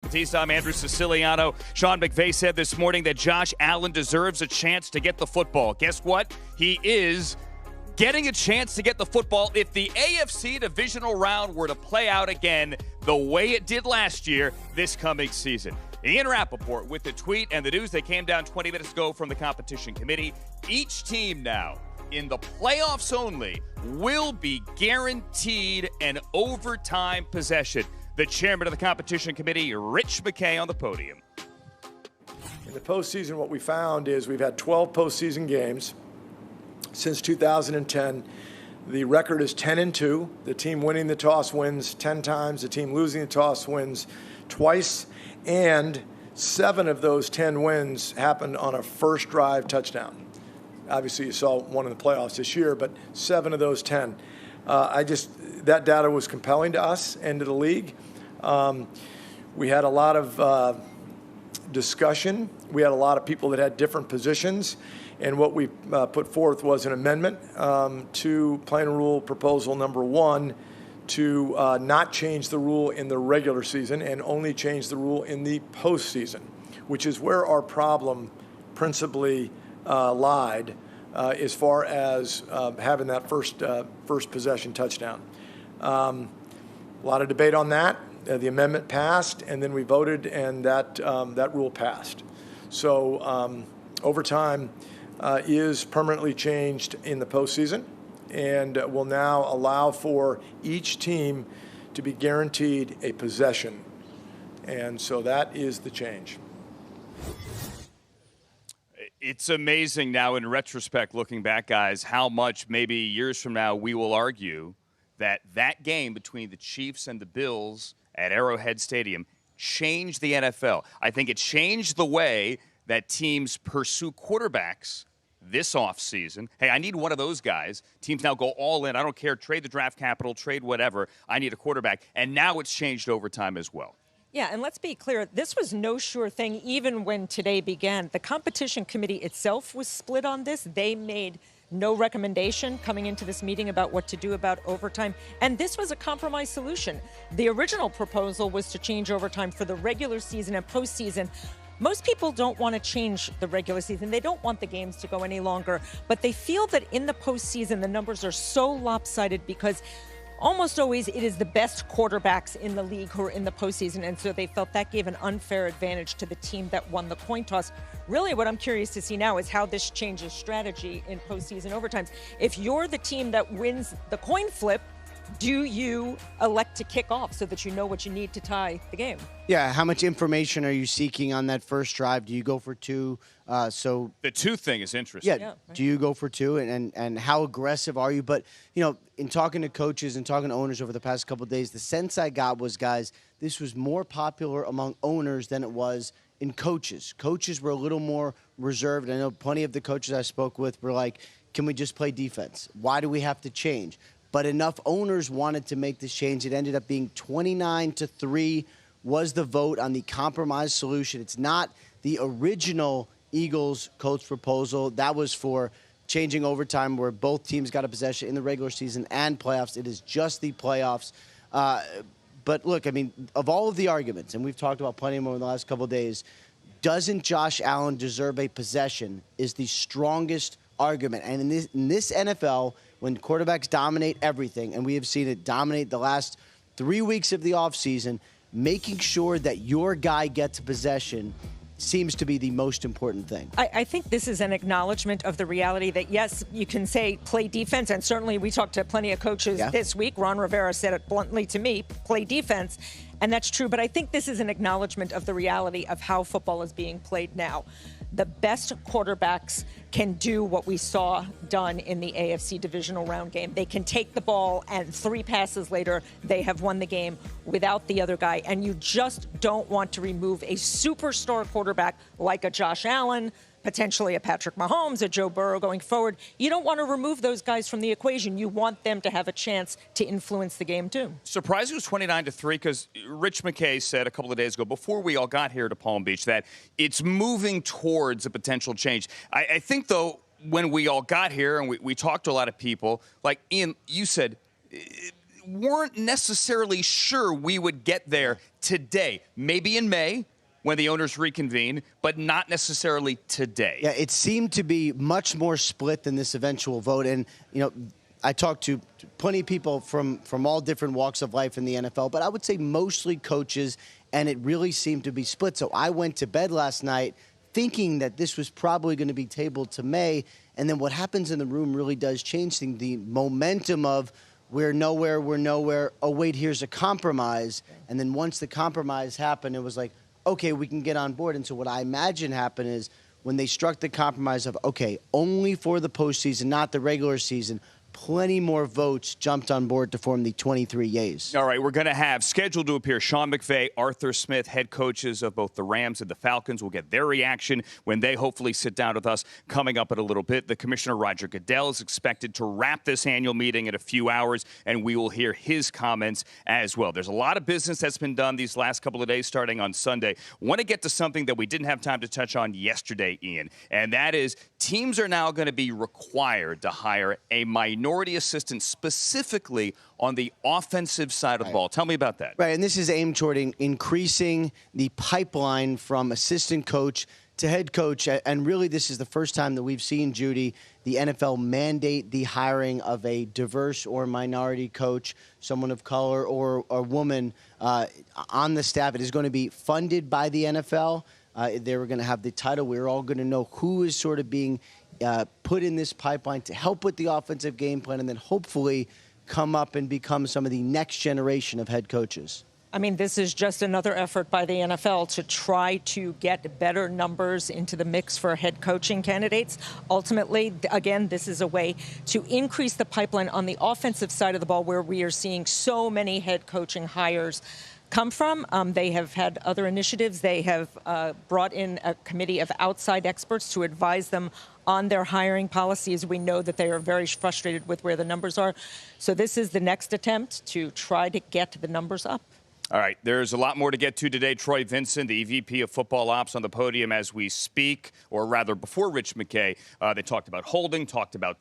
Batista, I'm Andrew Siciliano. Sean McVay said this morning that Josh Allen deserves a chance to get the football. Guess what? He is getting a chance to get the football if the AFC divisional round were to play out again the way it did last year this coming season. Ian Rappaport with the tweet and the news that came down 20 minutes ago from the competition committee. Each team now in the playoffs only will be guaranteed an overtime possession. The chairman of the competition committee, Rich McKay, on the podium. In the postseason, what we found is we've had 12 postseason games since 2010. The record is 10-2. The team winning the toss wins 10 times. The team losing the toss wins twice. And 7 of those 10 wins happened on a first drive touchdown. Obviously, you saw one in the playoffs this year, but 7 of those 10. That data was compelling to us and to the league. We had a lot of discussion. We had a lot of people that had different positions. And what we put forth was an amendment to Plan Rule Proposal Number 1 to not change the rule in the regular season and only change the rule in the postseason, which is where our problem principally lied as far as having that first possession touchdown. A lot of debate on that. The amendment passed, and then we voted, and that rule passed. So overtime is permanently changed in the postseason and will now allow for each team to be guaranteed a possession. And so that is the change. It's amazing now in retrospect, looking back, guys, how much maybe years from now we will argue that game between the Chiefs and the Bills at Arrowhead Stadium changed the NFL. I think it changed the way that teams pursue quarterbacks this offseason. Hey, I need one of those guys. Teams now go all in. I don't care. Trade the draft capital, trade whatever. I need a quarterback. And now it's changed over time as well. Yeah, and let's be clear, this was no sure thing even when today began. The competition committee itself was split on this. They made no recommendation coming into this meeting about what to do about overtime. And this was a compromise solution. The original proposal was to change overtime for the regular season and postseason. Most people don't want to change the regular season. They don't want the games to go any longer. But they feel that in the postseason, the numbers are so lopsided because almost always it is the best quarterbacks in the league who are in the postseason. And so they felt that gave an unfair advantage to the team that won the coin toss. Really, what I'm curious to see now is how this changes strategy in postseason overtimes. If you're the team that wins the coin flip, do you elect to kick off so that you know what you need to tie the game? Yeah, how much information are you seeking on that first drive? Do you go for 2? So the 2 thing is interesting. Yeah, do you go for 2? And how aggressive are you? But, you know, in talking to coaches and talking to owners over the past couple of days, the sense I got was, guys, this was more popular among owners than it was in coaches. Coaches were a little more reserved. I know plenty of the coaches I spoke with were like, can we just play defense? Why do we have to change? But enough owners wanted to make this change. It ended up being 29-3 was the vote on the compromise solution. It's not the original Eagles coach proposal. That was for changing overtime where both teams got a possession in the regular season and playoffs. It is just the playoffs. But look, I mean, of all of the arguments, and we've talked about plenty of them over the last couple of days, doesn't Josh Allen deserve a possession is the strongest argument. And in this NFL, when quarterbacks dominate everything, and we have seen it dominate the last 3 weeks of the offseason, making sure that your guy gets a possession seems to be the most important thing. I think this is an acknowledgement of the reality that, yes, you can say play defense, and certainly we talked to plenty of coaches this week. Ron Rivera said it bluntly to me, play defense, and that's true. But I think this is an acknowledgement of the reality of how football is being played now. The best quarterbacks can do what we saw done in the AFC divisional round game. They can take the ball and 3 passes later, they have won the game without the other guy. And you just don't want to remove a superstar quarterback like a Josh Allen, potentially a Patrick Mahomes, a Joe Burrow going forward. You don't want to remove those guys from the equation. You want them to have a chance to influence the game too. Surprised it was 29-3 because Rich McKay said a couple of days ago, before we all got here to Palm Beach, that it's moving towards a potential change. I think, though, when we all got here and we talked to a lot of people, like Ian, you said, weren't necessarily sure we would get there today. Maybe in May, when the owners reconvene, but not necessarily today. Yeah, it seemed to be much more split than this eventual vote. And, I talked to plenty of people from all different walks of life in the NFL, but I would say mostly coaches, and it really seemed to be split. So I went to bed last night thinking that this was probably going to be tabled to May, and then what happens in the room really does change things. The momentum of we're nowhere, oh, wait, here's a compromise. And then once the compromise happened, it was like, okay, we can get on board. And so what I imagine happened is when they struck the compromise of, okay, only for the postseason, not the regular season, plenty more votes jumped on board to form the 23 yays. All right, we're going to have scheduled to appear Sean McVay, Arthur Smith, head coaches of both the Rams and the Falcons. We'll get their reaction when they hopefully sit down with us coming up in a little bit. The Commissioner, Roger Goodell, is expected to wrap this annual meeting in a few hours, and we will hear his comments as well. There's a lot of business that's been done these last couple of days starting on Sunday. I want to get to something that we didn't have time to touch on yesterday, Ian, and that is teams are now going to be required to hire a minority assistant specifically on the offensive side of the ball. Tell me about that. Right, and this is aimed toward increasing the pipeline from assistant coach to head coach. And really, this is the first time that we've seen, Judy, the NFL mandate the hiring of a diverse or minority coach, someone of color or a woman on the staff. It is going to be funded by the NFL. They were going to have the title. We're all going to know who is sort of being put in this pipeline to help with the offensive game plan and then hopefully come up and become some of the next generation of head coaches. I mean, this is just another effort by the NFL to try to get better numbers into the mix for head coaching candidates. Ultimately, again, this is a way to increase the pipeline on the offensive side of the ball where we are seeing so many head coaching hires come from. They have had other initiatives. They have brought in a committee of outside experts to advise them on their hiring policies. We know that they are very frustrated with where the numbers are. So this is the next attempt to try to get the numbers up. All right, there's a lot more to get to today. Troy Vincent, the EVP of Football Ops, on the podium as we speak, or rather before Rich McKay. They talked about holding, talked about